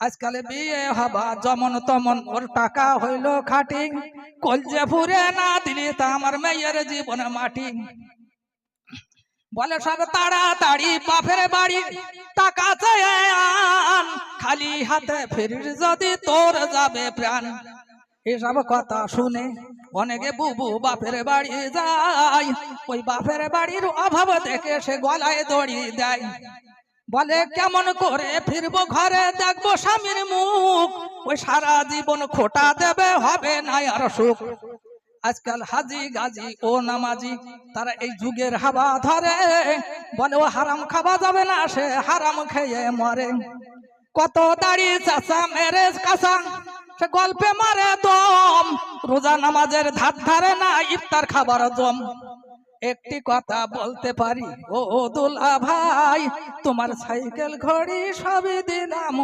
আজকালে বিয়ে হবা যেমন তেমন, ওর টাকা হইল খাটি, কলজে ফুরে না দিলি তা আমার মেয়ের জীবন মাটি। বলে সব তাড়াতাড়ি বাপের বাড়ি টাকা চেয়ে আন, খালি হাতে ফিরিস যদি তোর যাবে প্রাণ। এসব কথা শুনে অনেকে বুবু বাপের বাড়ি যায়, ওই বাপের বাড়ির অভাব দেখে সে গলায় দড়ি দেয়। বলে কেমন করে ফিরবো ঘরে, দেখবো স্বামীর মুখ, ওই সারা জীবন খোটা দেবে, হবে না আর সুখ। আজকাল হাজি গাজি ও নামাজি তারা এই যুগের হাওয়া ধরে, বলে ও হারাম খাওয়া যাবে না, সে হারাম খেয়ে মরে। কত দাড়ি চাচা মেরে কাঁচা, সে গল্পে মারে দম, রোজা নামাজের ধার ধারে না, ইফতার খাবার জম। একটি কথা বলতে পারি ও দুলা ভাই, তোমার সাইকেল ঘড়ি সবই দিলাম,